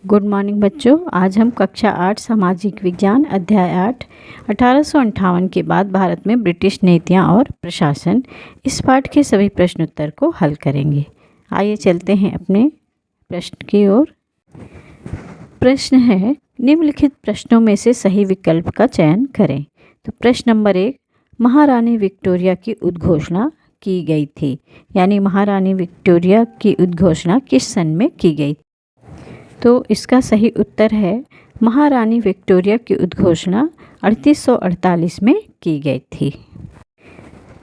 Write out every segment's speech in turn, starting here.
Good morning बच्चों। आज हम कक्षा 8 सामाजिक विज्ञान अध्याय 8 1858 के बाद भारत में ब्रिटिश नीतियाँ और प्रशासन इस पाठ के सभी प्रश्नोत्तर को हल करेंगे। आइए चलते हैं अपने प्रश्न की ओर। प्रश्न है, निम्नलिखित प्रश्नों में से सही विकल्प का चयन करें। तो प्रश्न नंबर 1, महारानी विक्टोरिया की उद्घोषणा की गई थी, यानी महारानी विक्टोरिया की उद्घोषणा किस सन में की गई? तो इसका सही उत्तर है महारानी विक्टोरिया की उद्घोषणा 3848 में की गई थी।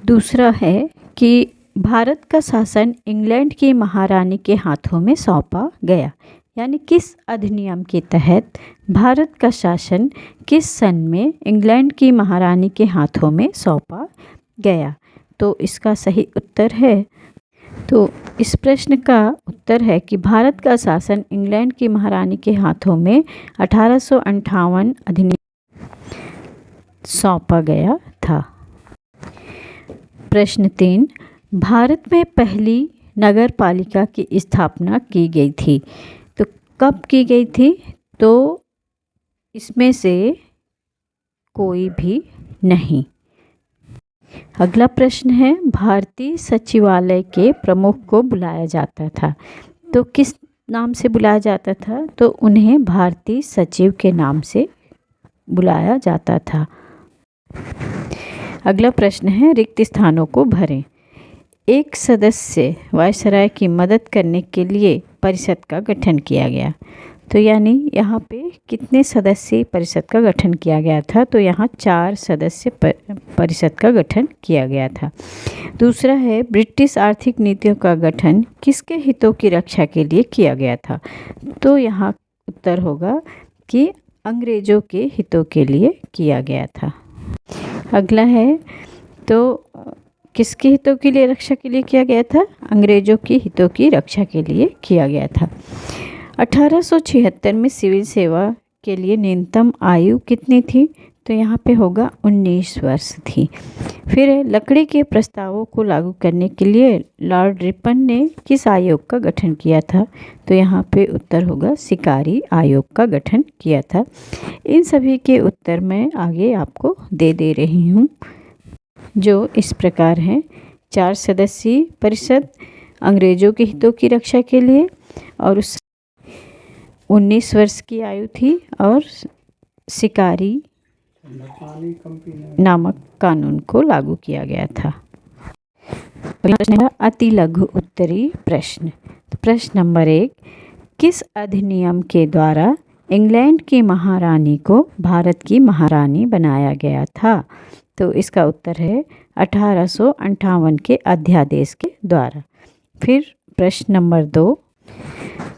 दूसरा है कि भारत का शासन इंग्लैंड की महारानी के हाथों में सौंपा गया, यानी किस अधिनियम के तहत भारत का शासन किस सन में इंग्लैंड की महारानी के हाथों में सौंपा गया? तो इसका सही उत्तर है, तो इस प्रश्न का उत्तर है कि भारत का शासन इंग्लैंड की महारानी के हाथों में 1858 अधिनियम सौंपा गया था। प्रश्न 3, भारत में पहली नगर पालिका की स्थापना की गई थी, तो कब की गई थी? तो इसमें से कोई भी नहीं। अगला प्रश्न है, भारतीय सचिवालय के प्रमुख को बुलाया जाता था, तो किस नाम से बुलाया जाता था? तो उन्हें भारतीय सचिव के नाम से बुलाया जाता था। अगला प्रश्न है, रिक्त स्थानों को भरें। एक सदस्य वायसराय की मदद करने के लिए परिषद का गठन किया गया, तो यानी यहाँ पे कितने सदस्य परिषद का गठन किया गया था? तो यहाँ 4 सदस्य परिषद का गठन किया गया था। दूसरा है, ब्रिटिश आर्थिक नीतियों का गठन किसके हितों की रक्षा के लिए किया गया था? तो यहाँ उत्तर होगा कि अंग्रेज़ों के हितों के लिए किया गया था। अगला है, तो किसके हितों के लिए रक्षा के लिए किया गया था? अंग्रेज़ों के हितों की रक्षा के लिए किया गया था। 1876 में सिविल सेवा के लिए न्यूनतम आयु कितनी थी? तो यहाँ पे होगा 19 वर्ष थी। फिर लकड़ी के प्रस्तावों को लागू करने के लिए लॉर्ड रिपन ने किस आयोग का गठन किया था? तो यहाँ पे उत्तर होगा शिकारी आयोग का गठन किया था। इन सभी के उत्तर मैं आगे आपको दे रही हूँ, जो इस प्रकार हैं। 4 सदस्यीय परिषद अंग्रेज़ों के हितों की रक्षा के लिए, और उस 19 वर्ष की आयु थी, और शिकारी नामक कानून को लागू किया गया था। अति लघु उत्तरी प्रश्न। प्रश्न नंबर 1, किस अधिनियम के द्वारा इंग्लैंड की महारानी को भारत की महारानी बनाया गया था? तो इसका उत्तर है 1858 के अध्यादेश के द्वारा। फिर प्रश्न नंबर 2,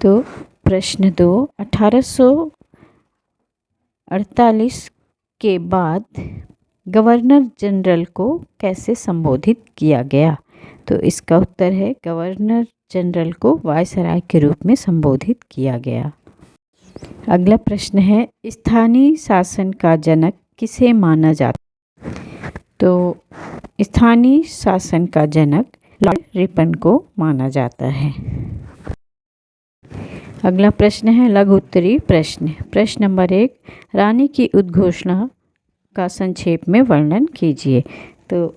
तो प्रश्न 2, 1848 के बाद गवर्नर जनरल को कैसे संबोधित किया गया? तो इसका उत्तर है गवर्नर जनरल को वायसराय के रूप में संबोधित किया गया। अगला प्रश्न है, स्थानीय शासन का जनक किसे माना जाता? तो स्थानीय शासन का जनक लॉर्ड रिपन को माना जाता है। अगला प्रश्न है लघु उत्तरी प्रश्न। प्रश्न नंबर 1, रानी की उद्घोषणा का संक्षेप में वर्णन कीजिए। तो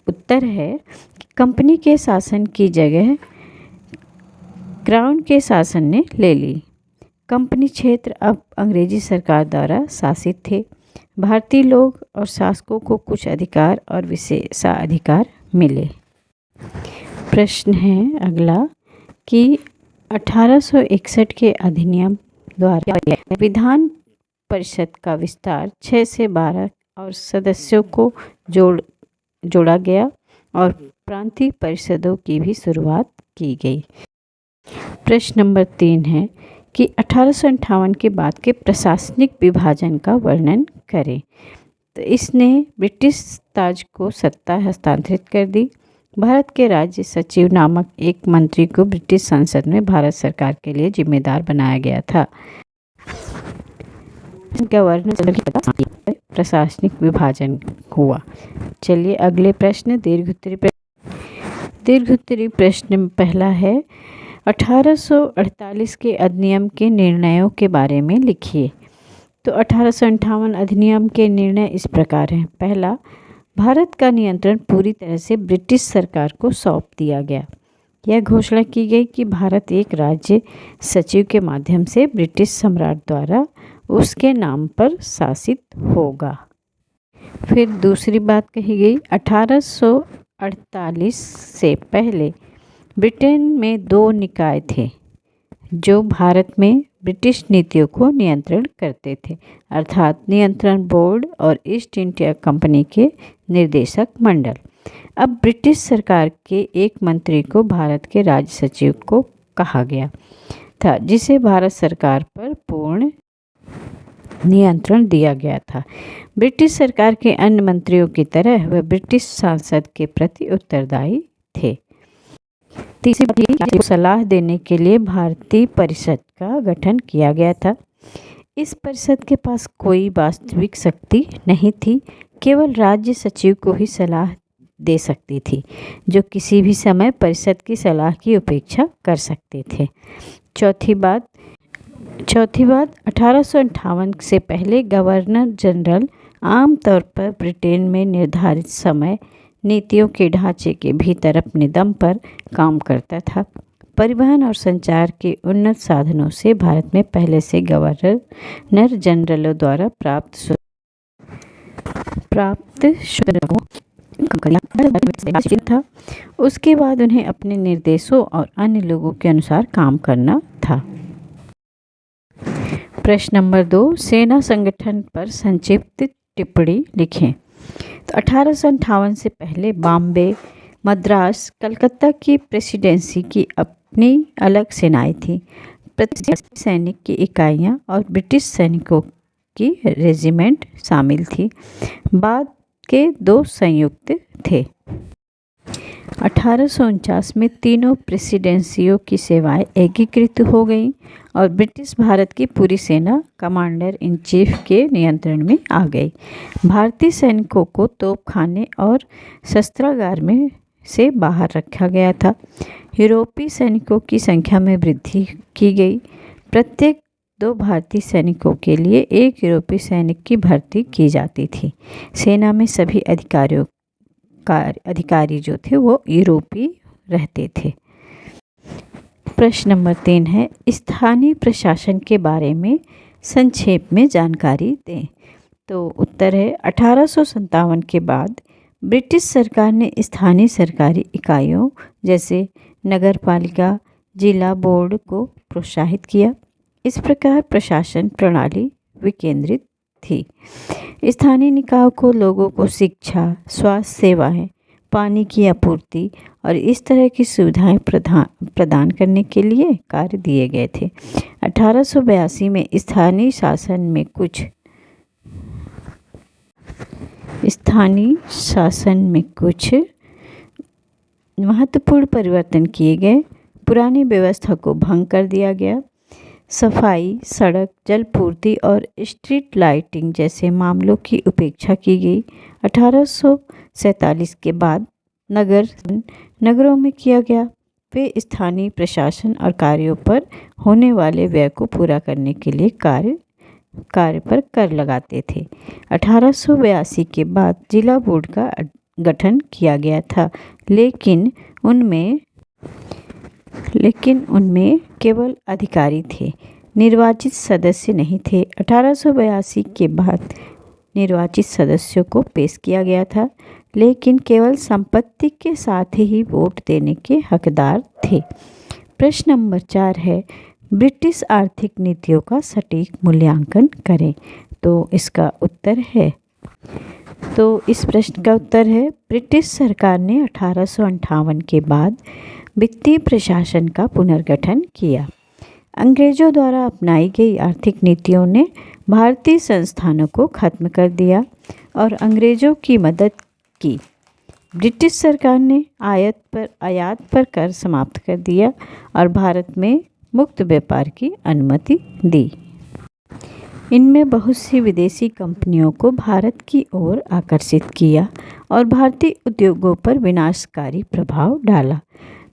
उत्तर है कि कंपनी के शासन की जगह क्राउन के शासन ने ले ली। कंपनी क्षेत्र अब अंग्रेजी सरकार द्वारा शासित थे। भारतीय लोग और शासकों को कुछ अधिकार और विशेषाधिकार मिले। प्रश्न है अगला कि 1861 के अधिनियम द्वारा विधान परिषद का विस्तार 6 से 12 और सदस्यों को जोड़ा गया, और प्रांतीय परिषदों की भी शुरुआत की गई। प्रश्न नंबर 3 है कि 1858 के बाद के प्रशासनिक विभाजन का वर्णन करें। तो इसने ब्रिटिश ताज को सत्ता हस्तांतरित कर दी। भारत के राज्य सचिव नामक एक मंत्री को ब्रिटिश संसद में भारत सरकार के लिए जिम्मेदार बनाया गया था। गवर्नर की प्रशासनिक विभाजन हुआ। चलिए अगले प्रश्न, दीर्घ उत्तरी प्रश्न। पहला है, 1848 के अधिनियम के निर्णयों के बारे में लिखिए। तो 1858 अधिनियम के निर्णय इस प्रकार हैं। पहला, भारत का नियंत्रण पूरी तरह से ब्रिटिश सरकार को सौंप दिया गया। यह घोषणा की गई कि भारत एक राज्य सचिव के माध्यम से ब्रिटिश सम्राट द्वारा उसके नाम पर शासित होगा। फिर दूसरी बात कही गई, 1848 से पहले ब्रिटेन में 2 निकाय थे जो भारत में ब्रिटिश नीतियों को नियंत्रण करते थे, अर्थात नियंत्रण बोर्ड और ईस्ट इंडिया कंपनी के निर्देशक मंडल। अब ब्रिटिश सरकार के एक मंत्री को भारत के राज्य सचिव को कहा गया था, जिसे भारत सरकार पर पूर्ण नियंत्रण दिया गया था। ब्रिटिश सरकार के अन्य मंत्रियों की तरह वह ब्रिटिश सांसद के प्रति उत्तरदायी थे। तीसरी बात, सलाह देने के लिए भारतीय परिषद का गठन किया गया था। इस परिषद के पास कोई वास्तविक शक्ति नहीं थी, केवल राज्य सचिव को ही सलाह दे सकती थी, जो किसी भी समय परिषद की सलाह की उपेक्षा कर सकते थे। चौथी बात, 1858 से पहले गवर्नर जनरल आमतौर पर ब्रिटेन में निर्धारित समय नीतियों के ढांचे के भीतर अपने दम पर काम करता था। परिवहन और संचार के उन्नत साधनों से भारत में पहले से गवर्नर जनरलों द्वारा प्राप्त था। उसके बाद उन्हें अपने निर्देशों और अन्य लोगों के अनुसार काम करना था। प्रश्न नंबर 2, सेना संगठन पर संक्षिप्त टिप्पणी लिखें। तो 1858 से पहले बॉम्बे, मद्रास, कलकत्ता की प्रेसिडेंसी की अपनी अलग सेनाएं थीं। प्रत्येक सैनिक की इकाइयां और ब्रिटिश सैनिकों की रेजिमेंट शामिल थी। बाद के 2 संयुक्त थे। 1849 में तीनों प्रेसिडेंसियों की सेवाएं एकीकृत हो गईं और ब्रिटिश भारत की पूरी सेना कमांडर इन चीफ के नियंत्रण में आ गई। भारतीय सैनिकों को तोपखाने और शस्त्रागार में से बाहर रखा गया था। यूरोपीय सैनिकों की संख्या में वृद्धि की गई। प्रत्येक 2 भारतीय सैनिकों के लिए 1 यूरोपीय सैनिक की भर्ती की जाती थी। सेना में सभी अधिकारी जो थे वो यूरोपीय रहते थे। प्रश्न नंबर 3 है, स्थानीय प्रशासन के बारे में संक्षेप में जानकारी दें। तो उत्तर है, 1857 के बाद ब्रिटिश सरकार ने स्थानीय सरकारी इकाइयों जैसे नगरपालिका, जिला बोर्ड को प्रोत्साहित किया। इस प्रकार प्रशासन प्रणाली विकेंद्रित थी। स्थानीय निकायों को लोगों को शिक्षा, स्वास्थ्य सेवाएं, पानी की आपूर्ति और इस तरह की सुविधाएं प्रदान करने के लिए कार्य दिए गए थे। 1882 में स्थानीय शासन में कुछ महत्वपूर्ण परिवर्तन किए गए। पुरानी व्यवस्था को भंग कर दिया गया। सफाई, सड़क, जलपूर्ति और स्ट्रीट लाइटिंग जैसे मामलों की उपेक्षा की गई। 1847 के बाद नगरों में किया गया। वे स्थानीय प्रशासन और कार्यों पर होने वाले व्यय को पूरा करने के लिए कार्य पर कर लगाते थे। 1882 के बाद जिला बोर्ड का गठन किया गया था, लेकिन उनमें केवल अधिकारी थे, निर्वाचित सदस्य नहीं थे। 1882 के बाद निर्वाचित सदस्यों को पेश किया गया था, लेकिन केवल संपत्ति के साथ ही वोट देने के हकदार थे। प्रश्न नंबर 4 है, ब्रिटिश आर्थिक नीतियों का सटीक मूल्यांकन करें। तो इसका उत्तर है, इस प्रश्न का उत्तर है, ब्रिटिश सरकार ने 1858 के बाद वित्तीय प्रशासन का पुनर्गठन किया। अंग्रेजों द्वारा अपनाई गई आर्थिक नीतियों ने भारतीय संस्थानों को खत्म कर दिया और अंग्रेजों की मदद की। ब्रिटिश सरकार ने आयात पर कर समाप्त कर दिया और भारत में मुक्त व्यापार की अनुमति दी। इनमें बहुत सी विदेशी कंपनियों को भारत की ओर आकर्षित किया और भारतीय उद्योगों पर विनाशकारी प्रभाव डाला।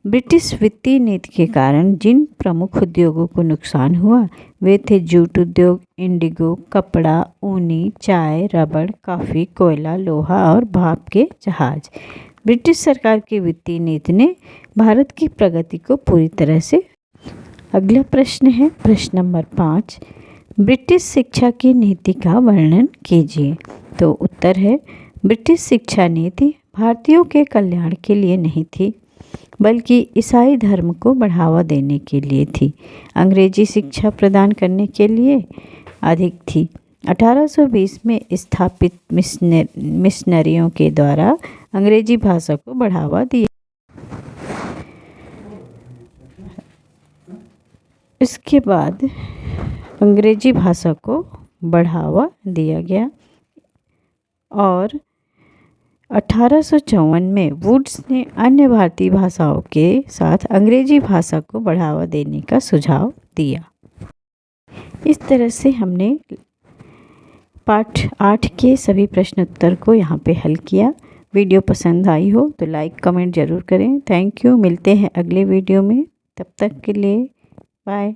ब्रिटिश वित्तीय नीति के कारण जिन प्रमुख उद्योगों को नुकसान हुआ वे थे जूट उद्योग, इंडिगो, कपड़ा, ऊनी, चाय, रबड़, कॉफ़ी, कोयला, लोहा और भाप के जहाज। ब्रिटिश सरकार की वित्तीय नीति ने भारत की प्रगति को पूरी तरह से। अगला प्रश्न है प्रश्न नंबर 5, ब्रिटिश शिक्षा की नीति का वर्णन कीजिए। तो उत्तर है ब्रिटिश शिक्षा नीति भारतीयों के कल्याण के लिए नहीं थी बल्कि ईसाई धर्म को बढ़ावा देने के लिए थी। अंग्रेजी शिक्षा प्रदान करने के लिए अधिक थी। 1820 में स्थापित मिशनरियों के द्वारा अंग्रेजी भाषा को बढ़ावा दिया। इसके बाद अंग्रेजी भाषा को बढ़ावा दिया गया और 1854 में वुड्स ने अन्य भारतीय भाषाओं के साथ अंग्रेजी भाषा को बढ़ावा देने का सुझाव दिया। इस तरह से हमने पाठ 8 के सभी प्रश्न उत्तर को यहाँ पे हल किया। वीडियो पसंद आई हो तो लाइक कमेंट ज़रूर करें। Thank you. मिलते हैं अगले वीडियो में, तब तक के लिए बाय।